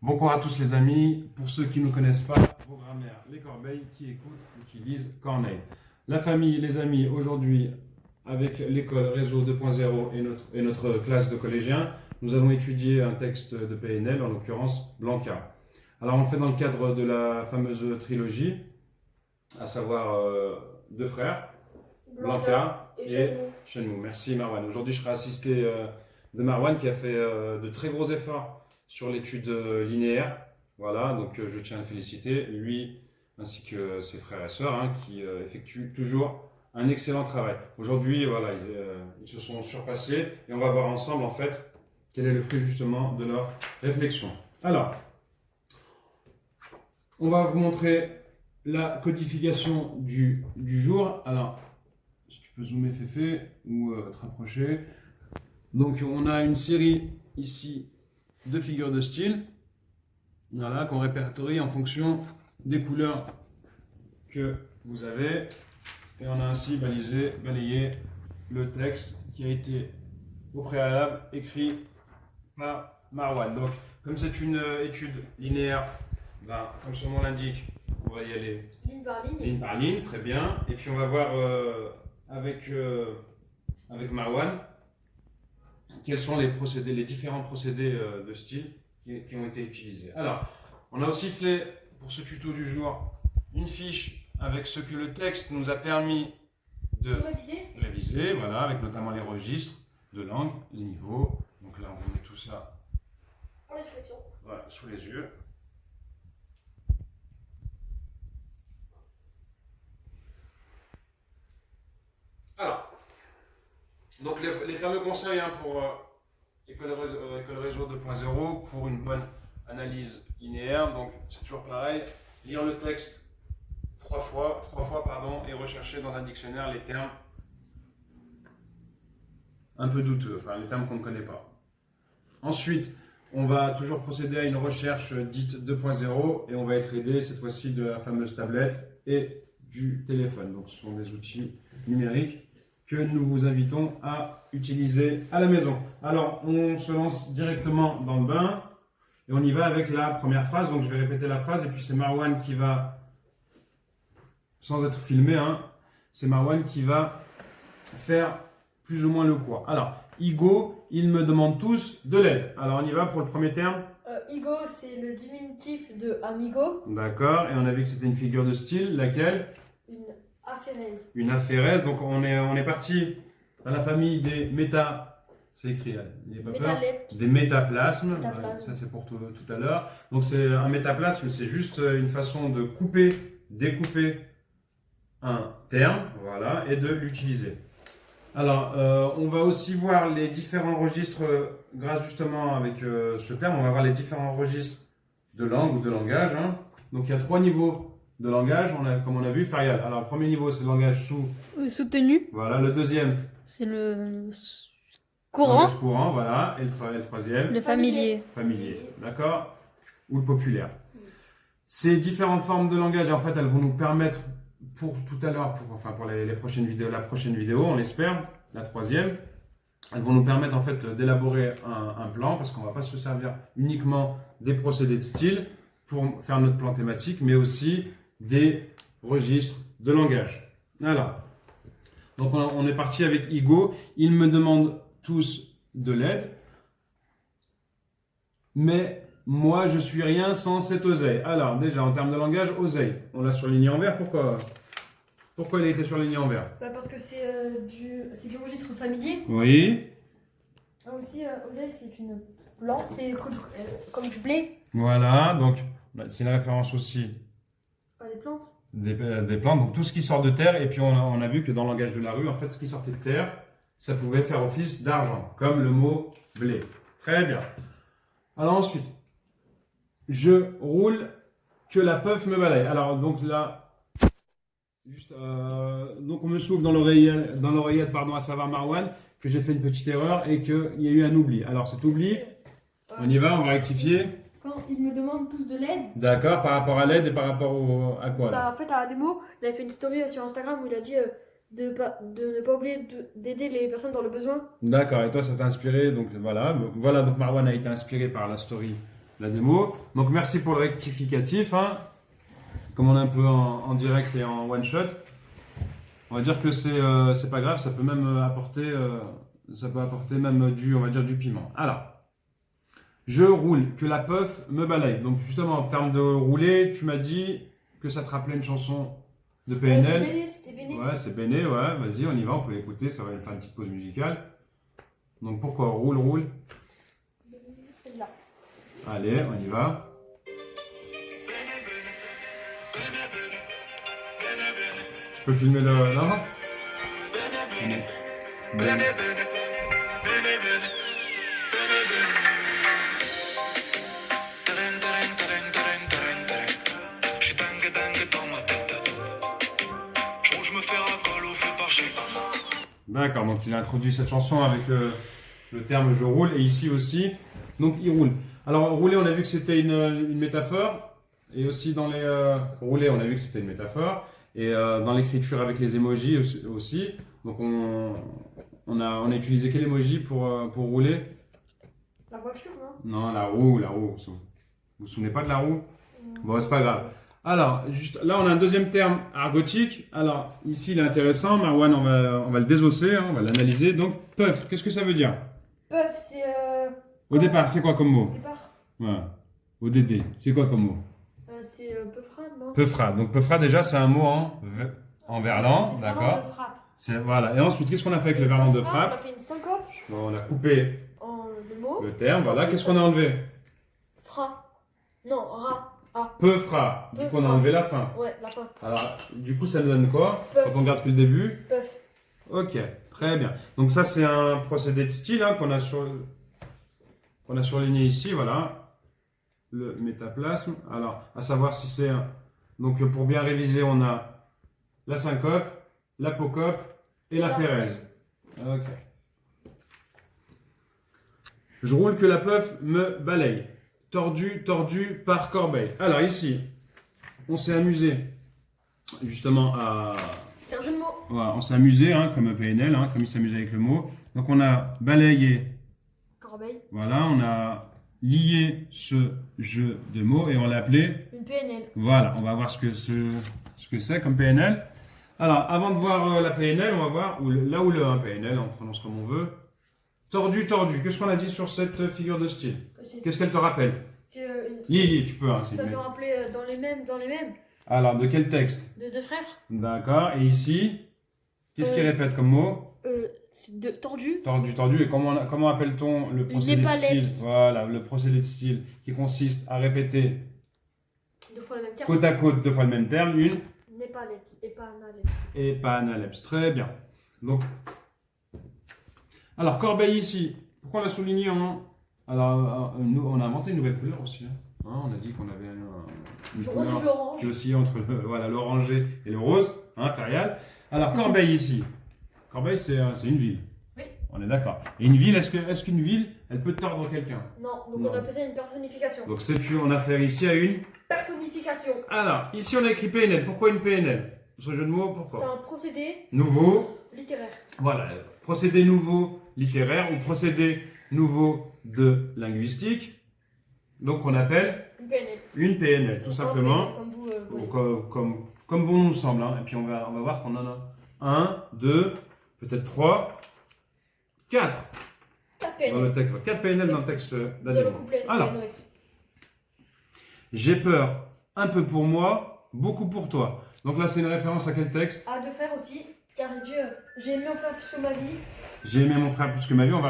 Bon cours à tous les amis. Pour ceux qui ne connaissent pas vos grammaires, les corbeilles qui écoutent ou qui lisent Corneille. La famille, les amis, aujourd'hui, avec l'école Réseau 2.0 et notre classe de collégiens, nous allons étudier un texte de PNL, en l'occurrence Blanca. Alors on le fait dans le cadre de la fameuse trilogie, à savoir deux frères, Blanca et Shenmue. Merci Marwan. Aujourd'hui je serai assisté de Marwan qui a fait de très gros efforts sur l'étude linéaire. Voilà, donc je tiens à le féliciter, lui ainsi que ses frères et sœurs qui effectuent toujours un excellent travail. Aujourd'hui, voilà, ils se sont surpassés et on va voir ensemble en fait quel est le fruit justement de leur réflexion. Alors, on va vous montrer la codification du jour. Alors, si tu peux zoomer Féfé ou te rapprocher. Donc, on a une série ici de figures de style, voilà, qu'on répertorie en fonction des couleurs que vous avez. Et on a ainsi balayé le texte qui a été au préalable écrit par Marwan. Donc, comme c'est une étude linéaire, comme son nom l'indique, on va y aller ligne par ligne, très bien. Et puis on va voir avec Marwan quels sont les différents procédés de style qui ont été utilisés. Alors, on a aussi fait pour ce tuto du jour une fiche avec ce que le texte nous a permis de réviser, voilà, avec notamment les registres de langue, les niveaux. Donc là, on vous met tout ça en description. Voilà, sous les yeux. Alors, donc les fameux conseils pour École Réseau 2.0 pour une bonne analyse linéaire. Donc, c'est toujours pareil, lire le texte trois fois et rechercher dans un dictionnaire les termes un peu douteux, enfin les termes qu'on ne connaît pas. Ensuite, on va toujours procéder à une recherche dite 2.0 et on va être aidé cette fois-ci de la fameuse tablette et du téléphone. Donc, ce sont des outils numériques que nous vous invitons à utiliser à la maison. Alors, on se lance directement dans le bain et on y va avec la première phrase. Donc, je vais répéter la phrase et puis c'est Marwan qui va, sans être filmé, c'est Marwan qui va faire plus ou moins le quoi. Alors, Igo, ils me demandent tous de l'aide. Alors, on y va pour le premier terme. Igo, c'est le diminutif de amigo. D'accord, et on a vu que c'était une figure de style, laquelle? Une aphérèse. Une aphérèse, donc on est parti dans la famille des c'est écrit, il pas peur. Des métaplasmes. Voilà, ça c'est pour tout à l'heure. Donc c'est un métaplasme, c'est juste une façon de découper un terme, voilà, et de l'utiliser. Alors, on va aussi voir les différents registres, grâce justement avec ce terme, on va voir les différents registres de langue ou de langage. Donc il y a 3 niveaux de langage, comme on a vu, Farial. Alors, le premier niveau, c'est le langage soutenu. Voilà, le deuxième, c'est le courant. Langage courant, voilà. Et le troisième, Le familier. Familier, d'accord? Ou le populaire. Ces différentes formes de langage, en fait, elles vont nous permettre, pour tout à l'heure, pour les prochaines vidéos, la prochaine vidéo, on l'espère, la troisième, elles vont nous permettre, en fait, d'élaborer un plan, parce qu'on ne va pas se servir uniquement des procédés de style pour faire notre plan thématique, mais aussi des registres de langage. Alors, donc on est parti avec Igo. Ils me demandent tous de l'aide, mais moi je suis rien sans cette oseille. Alors déjà en termes de langage, oseille, on l'a surligné en vert. Pourquoi il a été surligné en vert? Parce que c'est du registre familier. Oui. Aussi, oseille, c'est une plante, c'est comme du blé. Voilà, donc c'est une référence aussi Pas des plantes. des plantes, donc tout ce qui sort de terre. Et puis on a vu que dans le langage de la rue, en fait, ce qui sortait de terre, ça pouvait faire office d'argent, comme le mot blé. Très bien. Alors ensuite, je roule que la puff me balaye. Alors donc là, juste, donc on me souffle dans l'oreillette, pardon, à savoir Marwan, que j'ai fait une petite erreur et qu'il y a eu un oubli. Alors cet oubli, on y va, on va rectifier. Quand ils me demandent tous de l'aide. D'accord, par rapport à l'aide et par rapport à quoi là? En fait, à des mots, il avait fait une story sur Instagram où il a dit de ne pas oublier d'aider les personnes dans le besoin. D'accord, et toi ça t'a inspiré, donc voilà, donc Marwan a été inspiré par la story la démo. Donc merci pour le rectificatif. Hein. Comme on est un peu en direct et en one shot, on va dire que c'est pas grave, ça peut même apporter, même on va dire du piment. Alors, je roule, que la puff me balaye. Donc justement en termes de rouler, tu m'as dit que ça te rappelait une chanson de PNL. C'était Béné. Ouais, c'est Béné, ouais, vas-y, on y va, on peut l'écouter, ça va nous faire une petite pause musicale. Donc pourquoi roule? Là. Allez, on y va. Tu peux filmer l'avant? D'accord, donc il a introduit cette chanson avec le terme je roule et ici aussi, donc il roule. Alors rouler, on a vu que c'était une métaphore et aussi dans les rouler, on a vu que c'était une métaphore et dans l'écriture avec les emojis aussi. Donc on a utilisé quel emoji pour rouler? La voiture, non? Non, la roue. Vous vous souvenez pas de la roue? Bon, c'est pas grave. Alors, juste, là, on a un deuxième terme argotique. Alors, ici, il est intéressant. Marwan, on va le désosser, hein, on va l'analyser. Donc, puff, qu'est-ce que ça veut dire? Puff, c'est. Au départ, c'est quoi comme mot? Au départ, Ouais. ODD, c'est quoi comme mot? c'est peufra, non? Peufra. Donc, peufra, déjà, c'est un mot en verlan, C'est d'accord? de frappe. Voilà. Et ensuite, qu'est-ce qu'on a fait avec le verlan de On a frappe? fait une syncope On a coupé en le mot. le terme, voilà. Qu'est-ce qu'on a enlevé? Fra. Non, ra. Ah. Peufra. Du coup, on a Peufra. enlevé la fin. Ouais, la fin. Alors, du coup, ça nous donne quoi? Puff. Quand on regarde depuis le début? Puff. Ok, très bien. Donc ça, c'est un procédé de style hein, qu'on a surligné ici, voilà. Le métaplasme. Alors, à savoir si c'est... Donc, pour bien réviser, on a la syncope, l'apocope et la phérèse. Ok. Je roule que la puff me balaye. Tordu par corbeille. Alors ici, on s'est amusé justement à... C'est un jeu de mots. Voilà, on s'est amusé, hein, comme PNL, hein, comme il s'amusait avec le mot. Donc on a balayé, Corbeille. voilà, on a lié ce jeu de mots et on l'a appelé, Une PNL. voilà, on va voir ce que c'est comme PNL. Alors, avant de voir la PNL, on va voir, là où le PNL, on prononce comme on veut. Tordu. Qu'est-ce qu'on a dit sur cette figure de style? Qu'est-ce qu'elle te rappelle? Lis, tu peux. Hein, Ça me rappelait dans les mêmes. Alors, de quel texte? De deux frères. D'accord. Et ici, qu'est-ce qu'il répète comme mot? Tordu. Tordu. Et comment appelle-t-on le procédé de style? Voilà, le procédé de style qui consiste à répéter Deux fois le même terme. côte à côte deux fois le même terme, une Népaleps et pas analeps. et pas analeps. Très bien. Donc, alors corbeille ici. Pourquoi on l'a souligné en... Alors, on a inventé une nouvelle couleur aussi. Hein, on a dit qu'on avait une Le rose et couleur l'orange. qui oscillait entre l'orangé et le rose, hein, férial. Alors corbeille ici. Corbeille, c'est une ville. Oui. On est d'accord. Et une ville, est-ce qu'une ville, elle peut tordre quelqu'un? Non, donc Non. on appelle ça une personnification. Donc on a affaire ici à une... Personnification. Alors, ici on a écrit PNL. Pourquoi une PNL? Ce jeu de mots, C'est pourquoi? un procédé Nouveau. littéraire. Voilà. Procédé nouveau littéraire ou procédé nouveau de linguistique. Donc on appelle Une PNL. une PNL, tout Ou simplement. un PNL, comme vous Ou voulez. comme bon nous semble. Hein. Et puis on va voir qu'on en a 1, 2, peut-être 3, 4 Quatre dans le PNL. texte. 4 PNL dans le texte Dans le d'Adèle. couplet de Alors, PNOS. j'ai peur un peu pour moi, beaucoup pour toi. Donc là, c'est une référence à quel texte? À deux frères aussi. Car Dieu, j'ai aimé mon frère plus que ma vie. J'ai aimé mon frère plus que ma vie. On va